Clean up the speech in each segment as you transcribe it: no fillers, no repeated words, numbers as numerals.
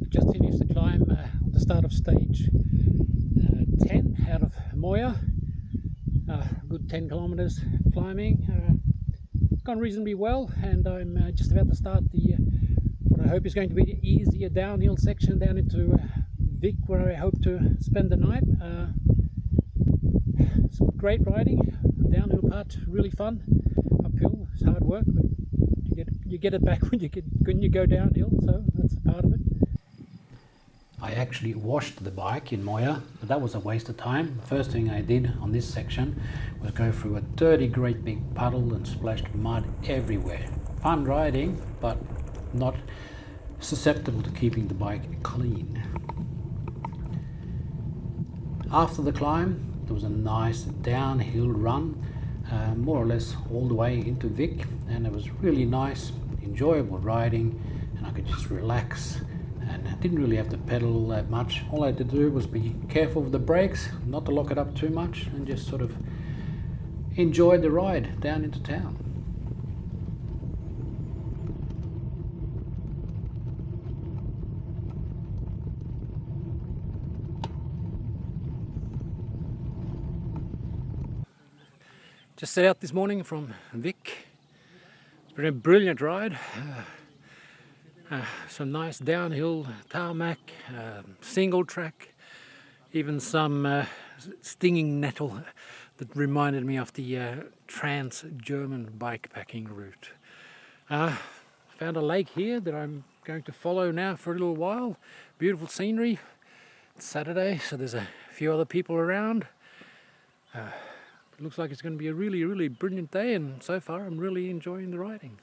just finished the climb on the start of stage 10 out of Moya. Good 10 kilometers climbing. It's gone reasonably well, and I'm just about to start the what I hope is going to be the easier downhill section down into Vic, where I hope to spend the night. It's great riding. The downhill part really fun. Uphill it's hard work, but you get it back when you go downhill, so that's a part of it. I actually washed the bike in Moya, but that was a waste of time. The first thing I did on this section was go through a dirty great big puddle and splashed mud everywhere. Fun riding, but not susceptible to keeping the bike clean. After the climb, there was a nice downhill run, more or less all the way into Vic, and it was really nice, enjoyable riding, and I could just relax, and I didn't really have to pedal all that much. All I had to do was be careful with the brakes, not to lock it up too much, and just sort of enjoy the ride down into town. Just set out this morning from Vic. It's been a brilliant ride. Some nice downhill tarmac, single track, even some stinging nettle that reminded me of the trans-German bikepacking route. Found a lake here that I'm going to follow now for a little while. Beautiful scenery. It's Saturday, so there's a few other people around. It looks like it's going to be a really, really brilliant day, and so far I'm really enjoying the riding.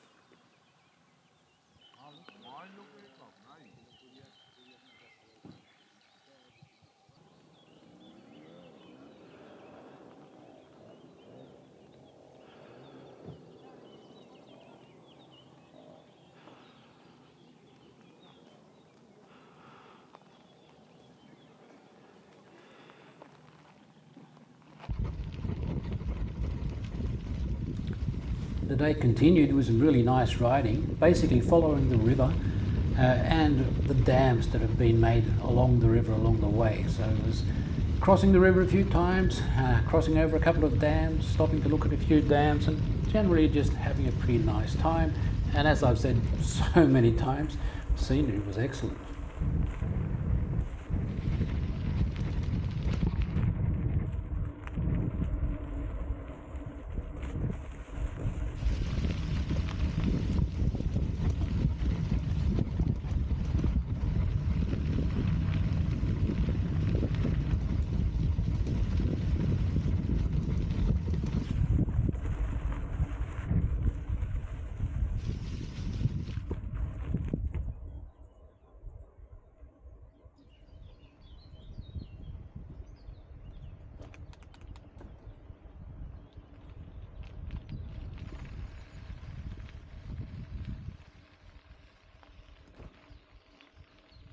The day continued. It was really nice riding, basically following the river and the dams that have been made along the river along the way. So it was crossing the river a few times, crossing over a couple of dams, stopping to look at a few dams, and generally just having a pretty nice time. And as I've said so many times, the scenery was excellent.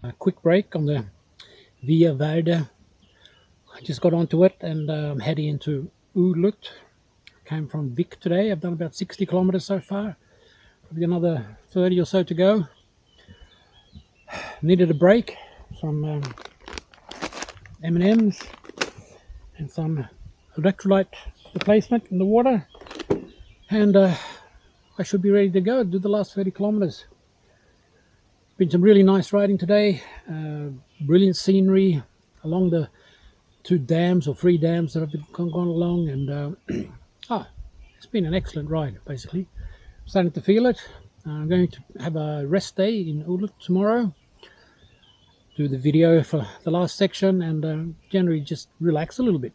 A quick break on the Via Verde. I just got onto it, and I'm heading into Ulut. Came from Vic today. I've done about 60 kilometers so far. Probably another 30 or so to go. Needed a break, some M&Ms and some electrolyte replacement in the water, and I should be ready to go do the last 30 kilometers. Been some really nice riding today, brilliant scenery along the 2 dams or 3 dams that I've gone along, and it's been an excellent ride basically. I'm starting to feel it. I'm going to have a rest day in Ulut tomorrow, do the video for the last section, and generally just relax a little bit.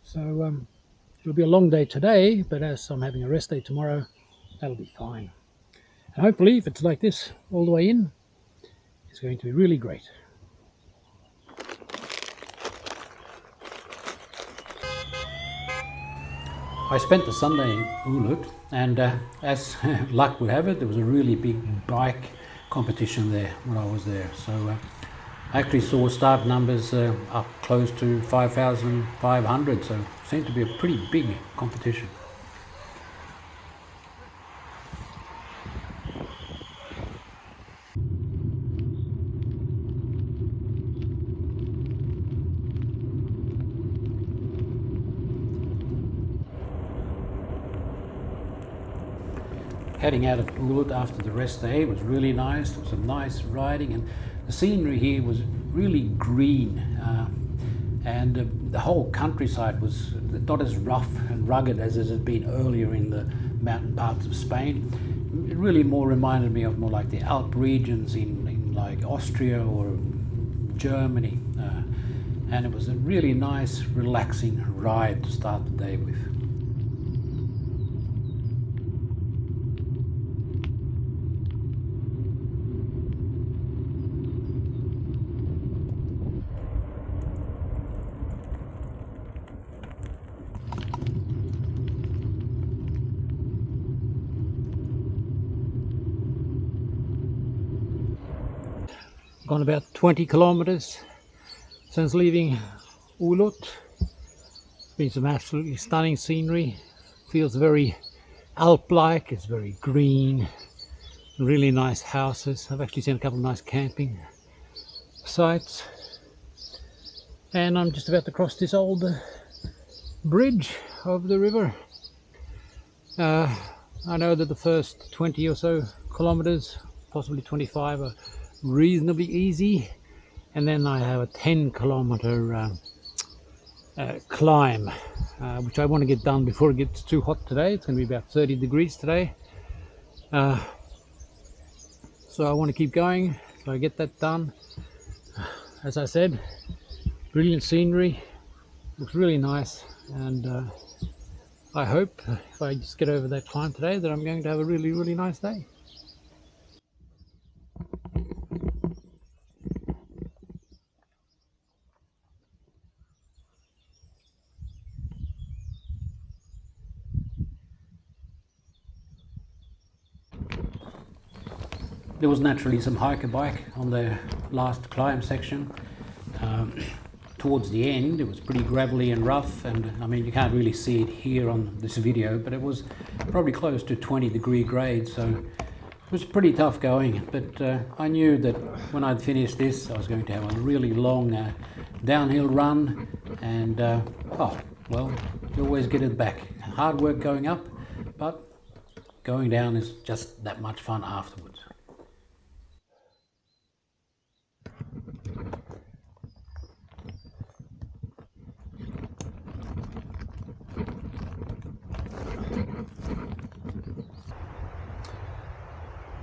So it'll be a long day today, but as I'm having a rest day tomorrow, that'll be fine. And hopefully, if it's like this all the way in, it's going to be really great. I spent the Sunday in Ulut, and as luck would have it, there was a really big bike competition there when I was there. So I actually saw start numbers up close to 5,500, so it seemed to be a pretty big competition. heading out of Ulud after the rest day. It was really nice. It was some nice riding, and the scenery here was really green, and the whole countryside was not as rough and rugged as it had been earlier in the mountain parts of Spain. It really more reminded me of more like the Alp regions in like Austria or Germany, and it was a really nice, relaxing ride to start the day with. Gone about 20 kilometers since leaving Ulud. Been some absolutely stunning scenery. Feels very Alp-like. It's very green. Really nice houses. I've actually seen a couple of nice camping sites. And I'm just about to cross this old bridge over the river. I know that the first 20 or so kilometers, possibly 25, are reasonably easy, and then I have a 10-kilometer climb, which I want to get done before it gets too hot today. It's going to be about 30 degrees today, so I want to keep going, so I get that done. As I said, brilliant scenery, looks really nice, and I hope if I just get over that climb today that I'm going to have a really nice day. There was naturally some hiker bike on the last climb section. Towards the end it was pretty gravelly and rough, and I mean you can't really see it here on this video, but it was probably close to 20-degree grade, so it was pretty tough going. But I knew that when I'd finished this I was going to have a really long downhill run, and oh well, you always get it back. Hard work going up, but going down is just that much fun afterwards.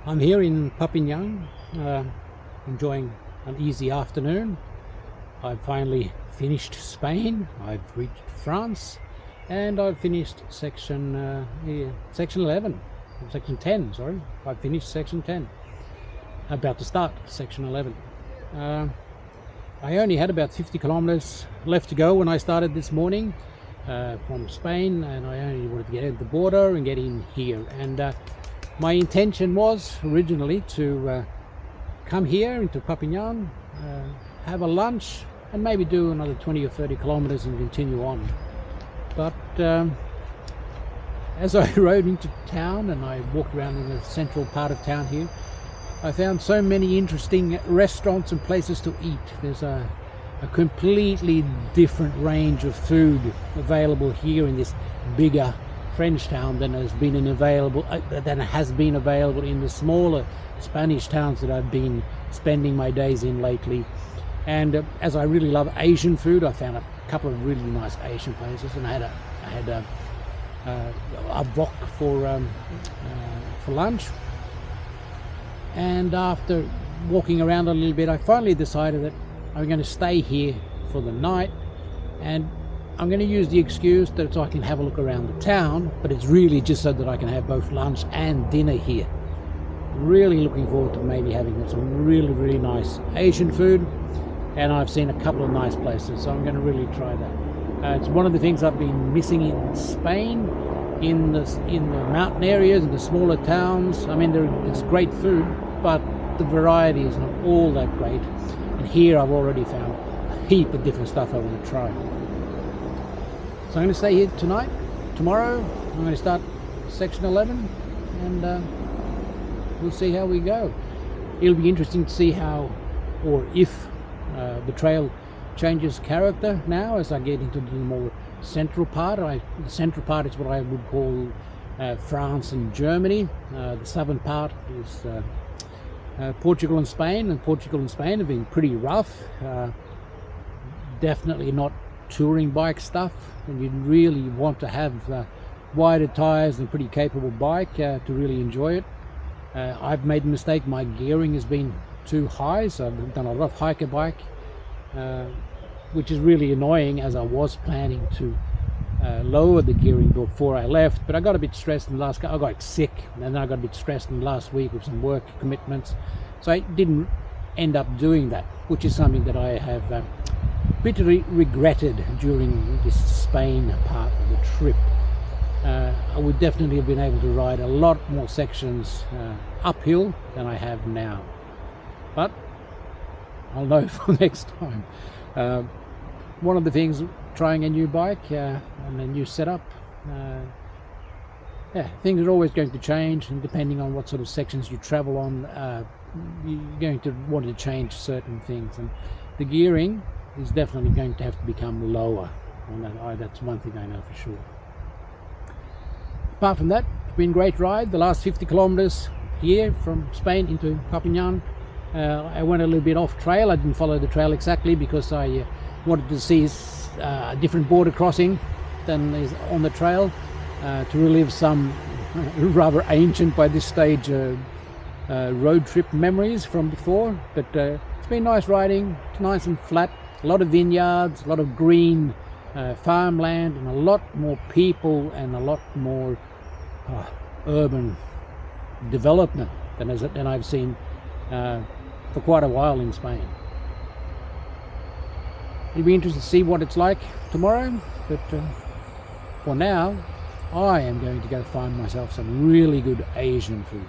I'm here in Perpignan, enjoying an easy afternoon. I've finally finished Spain, I've reached France, and I've finished section 11, section 10, sorry. I've finished section 10. About to start section 11. I only had about 50 kilometers left to go when I started this morning from Spain, and I only wanted to get over the border and get in here. And my intention was originally to come here into Perpignan, have a lunch, and maybe do another 20 or 30 kilometers and continue on. But as I rode into town and I walked around in the central part of town here, I found so many interesting restaurants and places to eat. There's a completely different range of food available here in this bigger French town than has been available in the smaller Spanish towns that I've been spending my days in lately. And as I really love Asian food, I found a couple of really nice Asian places, and I had a wok for lunch. And after walking around a little bit, I finally decided that I'm going to stay here for the night, and I'm going to use the excuse that so I can have a look around the town, but it's really just so that I can have both lunch and dinner here. Really looking forward to maybe having some really nice Asian food, and I've seen a couple of nice places, so I'm going to really try that. It's one of the things I've been missing in Spain, in the mountain areas, in the smaller towns. I mean, there's great food, but the variety is not all that great. And here I've already found a heap of different stuff I want to try. So I'm going to stay here tonight. Tomorrow I'm going to start section 11, and we'll see how we go. It'll be interesting to see how, or if, the trail changes character now as I get into the more central part. The central part is what I would call France and Germany. The southern part is Portugal and Spain, and Portugal and Spain have been pretty rough. Definitely not touring bike stuff, and you really want to have wider tires and a pretty capable bike to really enjoy it. I've made a mistake. My gearing has been too high, so I've done a lot of hiker bike, which is really annoying, as I was planning to lower the gearing before I left, but I got a bit stressed in the last. I got sick, and then I got a bit stressed in the last week with some work commitments, so I didn't end up doing that, which is something that I have bitterly regretted during this Spain part of the trip. I would definitely have been able to ride a lot more sections uphill than I have now, but I'll know for next time. One of the things, trying a new bike and a new setup, yeah, things are always going to change, and depending on what sort of sections you travel on, you're going to want to change certain things, and the gearing is definitely going to have to become lower, and that's one thing I know for sure. Apart from that, it's been a great ride. The last 50 kilometers here from Spain into Perpignan. I went a little bit off trail. I didn't follow the trail exactly because I wanted to see a different border crossing than is on the trail, to relive some rather ancient by this stage road trip memories from before. But it's been nice riding. It's nice and flat, a lot of vineyards, a lot of green farmland, and a lot more people and a lot more urban development than I've seen for quite a while in Spain. It'll be interesting to see what it's like tomorrow, but for now I am going to go find myself some really good Asian food.